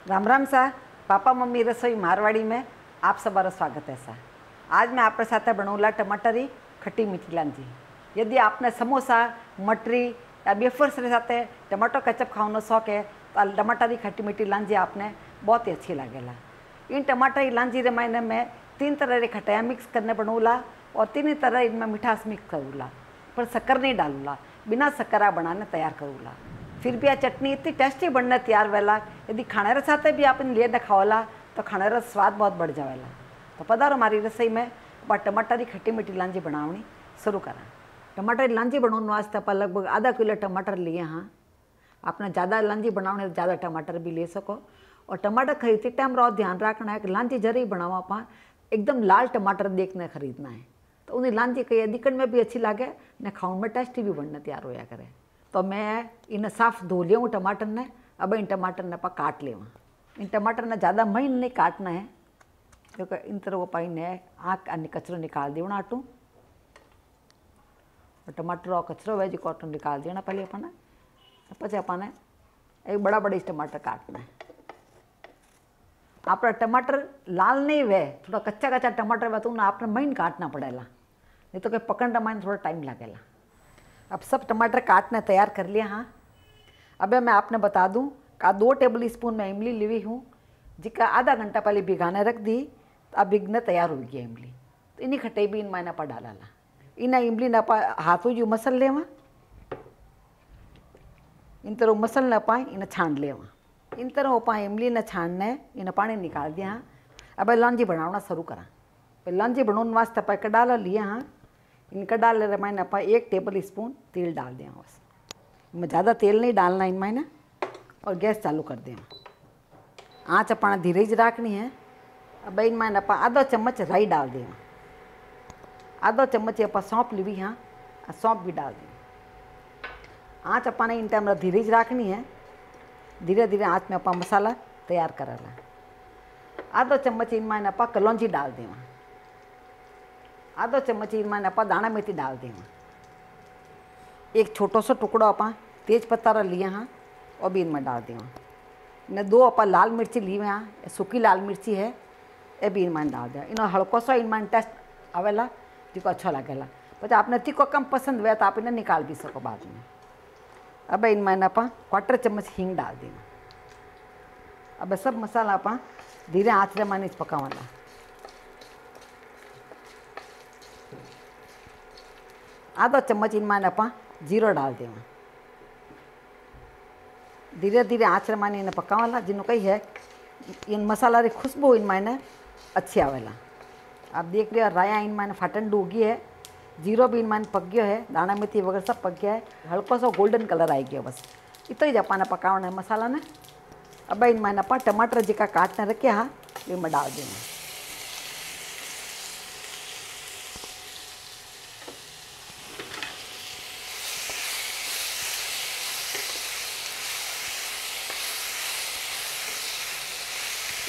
राम राम सा। Papa mummy रसोई मारवाड़ी में आप सबका स्वागत है सा। आज मैं आपके साथ बनौला टमाटरी खट्टी मीठी लांजी। यदि आपने समोसा मटरी या बेफर्स के साथ टमाटो केचप खाने शौक है तो टमाटरी खट्टी मीठी लांजी आपने बहुत ही अच्छी लगेला। इन टमाटर लांजी रे मैंने मैं 3 तरह के खटाया मिक्स करने बनूला और 3 तरह इनमें मिठास मिक्स करूँला, पर शक्कर नहीं डालूला, बिना शक्करा बनाने तैयार करूँला। फिर भी यह चटनी इतनी टेस्टी बनने तैयार वेला, यदि खाने साथ भी आप ले न खाओला तो खाने का स्वाद बहुत बढ़ जावेला। तो पधारो हमारी रसोई में टमाटर की खट्टी मीठी लांजी बनावनी शुरू करा। टमाटर की लांजी बनाने वास्ते आप लगभग आधा किलो टमाटर लिए। हाँ, आपने ज़्यादा लांजी बनाने तो ज़्यादा टमाटर भी ले सको। और टमाटर खरीदते टाइम रो ध्यान रखना है कि लांजी जरी बनावा आप एकदम लाल टमाटर देखने खरीदना है, तो उन्हें लांजी कहीं दिखने में भी अच्छी लगे न खाने में टेस्टी भी बनने तैयार होया करे। तो मैं इन्हें साफ धो लिया हूँ टमाटर ने। अब इन टमाटर ने आप काट लेवा। इन टमाटर ने ज़्यादा महीन नहीं काटना है, क्योंकि इन तरह पाई ने आँख अन्य कचरो निकाल देना आटू। और टमाटर और कचरो वेज कॉटन निकाल देना पहले अपने, पचे अपने एक बड़ा बड़ा टमाटर काटना है। आप टमाटर लाल नहीं वे, थोड़ा कच्चा कच्चा टमाटर वे तो उन्हें आपने महीन काटना पड़ेगा, नहीं तो कहीं पकड़ने में थोड़ा टाइम लगेगा। अब सब टमाटर काटने तैयार कर लिया। हाँ, अब मैं आपने बता दूं कि 2 टेबल स्पून मैं इमली ली हूँ, जिसका आधा घंटा पहले भिगाने रख दी। तो अब भिगने तैयार हो गया इमली। तो इन्हीं खटे भी इन मैंने पर डाला ला। इन इमली न पा हाथों जो मसल लेवा, इन तरह मसल न पाए इन्हें छान लेवा। इन तरह पाए इमली ने छानने इन्हें पानी निकाल दिया। हाँ, अब लांजी बनाना शुरू करा। लांजी बनाने वास्ते आप कडाला लिया। हाँ, इन कडाले में मैंने आप 1 टेबल स्पून तेल डाल दिया। बस मैं ज़्यादा तेल नहीं डालना इन मैंने। और गैस चालू कर देना। आँच अपना धीरे ही रखनी है। अब इन मैंने आप आधा चम्मच राई डाल देना, आधा चम्मच आप सौंप ली। हाँ, सौंप भी डाल देना। आँच अपने इन टाइम धीरे ही रखनी है। धीरे धीरे आँच में आप मसाला तैयार करेला। आधा चम्मच इन मैंने आप कलौंजी डाल देना, आधा चम्मच इन मैंने आप दाना मेथी डाल देना। एक छोटो सा टुकड़ा आप तेज पत्ता लिया। हाँ, और भी इनमें डाल देना। इन्हें 2 आप लाल मिर्ची ली। हाँ, सूखी लाल मिर्ची है, ये भी इनमें डाल दिया। इन्हें हल्को सा इनमें टेस्ट आवेला जो अच्छा लगेला। पर आपने तीखो कम पसंद हुआ तो आप इन्हें निकाल भी सको बाद में। अब इन मैंने आप 1/4 चम्मच हींग डाल देना। अब सब मसाला आप धीरे आँच रे माने पकावाना। आधा चम्मच इन मैंने आप जीरो डाल देना। धीरे धीरे आँच रे माने इन्हें पकावाना, जिन्हों कही है इन मसाला री खुशबू इन मैंने अच्छी आवेला। आप देख रहे हो राया इन मैंने फटन डूगी है, जीरो भी इन मैंने पक गया है, दाना मेथी वगैरह सब पक गया है, हल्का सा गोल्डन कलर आई गया। बस इतना ही अपने पकाना है मसाला ने। अब इन मैंने आप टमाटर जिका काटने रखे हाँ इनमें डाल देना।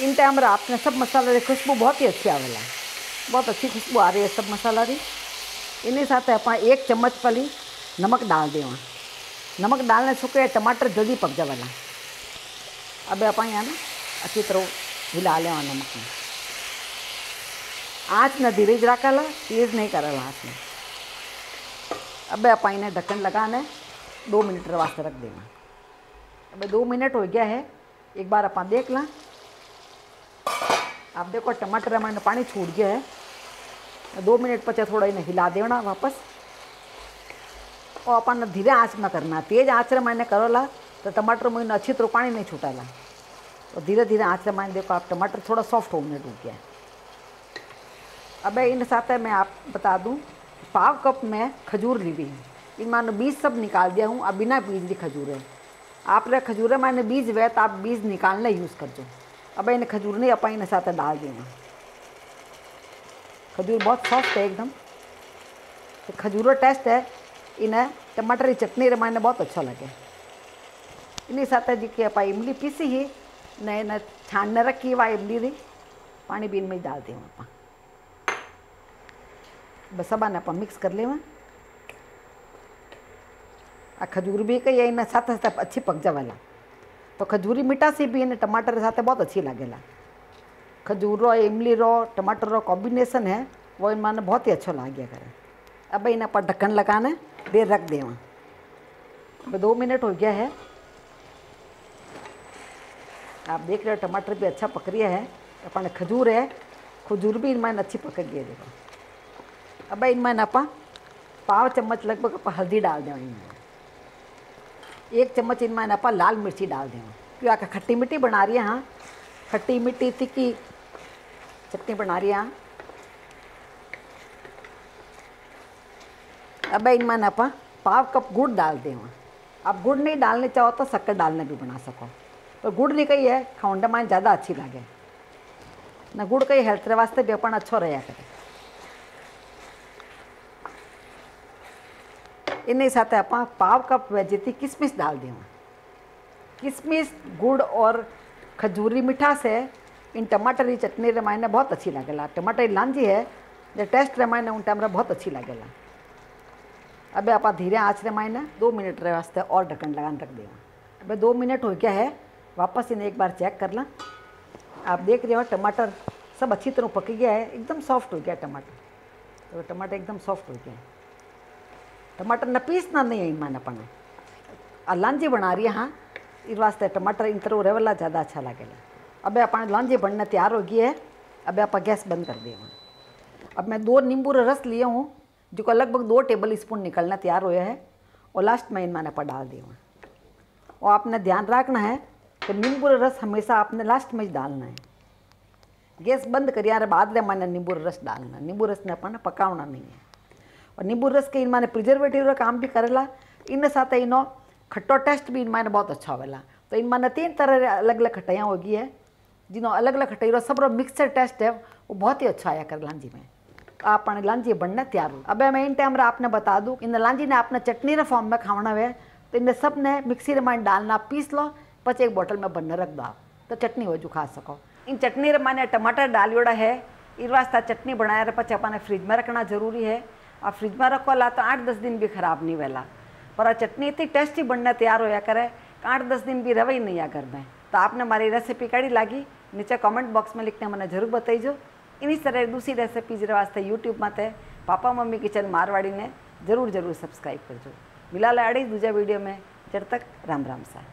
इन टाइम आपने सब मसाला री खुशबू बहुत ही अच्छी आवेला, बहुत अच्छी खुशबू आ रही है सब मसाला री। इन्हीं साथ आप 1 चम्मच पली नमक डाल देवा। नमक डालने सूखे टमाटर जल्दी पक जावेला। अब आप यहाँ ना अच्छी तरह हिला लेवा नमक में। आँच न धीरे रखेला, तेज़ नहीं करेला हाथ में। अब आप इन्हें ढक्कन लगाने 2 मिनट वास्ते रख देना। अब 2 मिनट हो गया है, एक बार आप देख ला। आप देखो टमाटर मैंने पानी छूट गया है। 2 मिनट पचे थोड़ा इन्हें हिला देना वापस। और अपन धीरे आँच में करना, तेज आँच रे मैंने करोला तो टमाटर में अच्छी तरह पानी नहीं छूटेला। और धीरे धीरे आँच रे मैंने देखो आप टमाटर थोड़ा सॉफ्ट होने रुक गया है। अब इन साथ मैं आप बता दूं, 1/2 कप में खजूर ली हुई है। इन मैंने बीज सब निकाल दिया हूँ। अब बिना बीज की खजूर है। आप रे खजूर मैंने बीज वे तो आप बीज निकालने यूज़ कर दो। अब इन खजूर नहीं आप इन साथ डाल देना। खजूर बहुत सॉफ्ट है एकदम, तो खजूर टेस्ट है इन्हें टमाटर की चटनी रे मैंने बहुत अच्छा लगे। इन्हीं साथ जी आप इमली पीसी ही न छानने रखी हुआ इमली री पानी भी इनमें डाल दें आप। बस सब ने आप मिक्स कर लेवा। आ खजूर भी कही इन साथ साथ अच्छी पक जावेला। तो खजूरी मिठासी भी इन टमाटर साथ बहुत अच्छी लगेला। खजूर रो इमली रो टमाटर रो कॉम्बिनेशन है वो इन माने बहुत ही अच्छा लागे करे। अब इन पर ढक्कन लगाने देर रख देवा। अब 2 मिनट हो गया है। आप देख रहे हो टमाटर भी अच्छा पक रहा है। अपन खजूर है, खजूर भी इनमें अच्छी पक गई है। देखो अब इनमें आप पाव चम्मच लगभग आप हल्दी डाल दें। इनमें 1 चम्मच इनमें आप लाल मिर्ची डाल दें, क्योंकि आका खट्टी मिट्टी बना रही है। हाँ, खट्टी मिट्टी तीखी चटनी बना रही है। हाँ, अब इनमें आप पाव कप गुड़ डाल दें। आप गुड़ नहीं डालने चाहो तो शक्कर डालने भी बना सको, पर गुड़ नहीं कही है खाउंडा में ज़्यादा अच्छी लगे ना। गुड़ कही हेल्थ वास्ते भी अपन अच्छो रहा करे। इन साथ आप पाव कप वेजिती किशमिश डाल दें। किशमिश गुड़ और खजूरी मिठास है इन टमाटर की चटनी रमायने बहुत अच्छी लगेला। टमाटर लांजी है जो टेस्ट रमायने उन टाइम बहुत अच्छी लगेला। अब आप धीरे आँच रमायने 2 मिनट वास्ते और ढक्कन लगान रख दें। अब 2 मिनट हो गया है, वापस इन्हें एक बार चेक कर ला। आप देख रहे हो टमाटर सब अच्छी तरह पक गया है, एकदम सॉफ्ट हो गया टमाटर। तो टमाटर एकदम सॉफ्ट हो गया। टमाटर न पीसना नहीं है इनमें अपन लांजी बना रही है। हाँ, इस वास्ते टमाटर इन तरह रेवला ज़्यादा अच्छा लगेगा। अब अपन लांजी बनने तैयार हो गई है। अब आप गैस बंद कर दें। अब मैं 2 नींबू रस लिए हूँ जो लगभग 2 टेबल स्पून निकलना तैयार होया है, और लास्ट में इनमें आप डाल दिए। और आपने ध्यान रखना है कि नींबू रस हमेशा आपने लास्ट में डालना है। गैस बंद करिए बाद में मैंने नींबू रस डालना। नींबू रस ने अपन पकावना नहीं है। और नींबू रस के इनमें प्रिजर्वेटिव का काम भी करेला। इन साथ इनो खट्टो टेस्ट भी इनमें बहुत अच्छा होवेला। तो इनमें 3 तरह अलग अलग खटाइयाँ होगी है, जिनो अलग अलग खटाई सब मिक्सर टेस्ट है वो बहुत ही अच्छा आया कर लांजी में। आप लांजी बनने तैयार हो। अब मैं इन टाइम आपने बता दूँ, इन लांजी ने आपने चटनी रे फॉर्म में खावना है तो इन सब ने मिक्सी में डालना पीस लो, पचे एक बोतल में बनने रख दो आप, तो चटनी हो जो खा सको। इन चटनी रे मैंने टमाटर डालियोड़ा है, इस वास्ते चटनी बनाया पचे अपने फ्रिज में रखना जरूरी है। और फ्रिज में रखो ला तो 8-10 दिन भी खराब नहीं वेला। पर चटनी इतनी टेस्टी बनने तैयार होया करे कि 8-10 दिन भी रवे ही नहीं आ घर में। तो आपने हमारी रेसिपी कड़ी लगी नीचे कमेंट बॉक्स में लिखने मैंने जरूर बताइजो। इन्हीं तरह दूसरी रेसिपीज वास्ते यूट्यूब में पापा मम्मी किचन मारवाड़ी ने जरूर सब्सक्राइब करजो। मिला अड़ी दूजा वीडियो में, जब तक राम राम सा।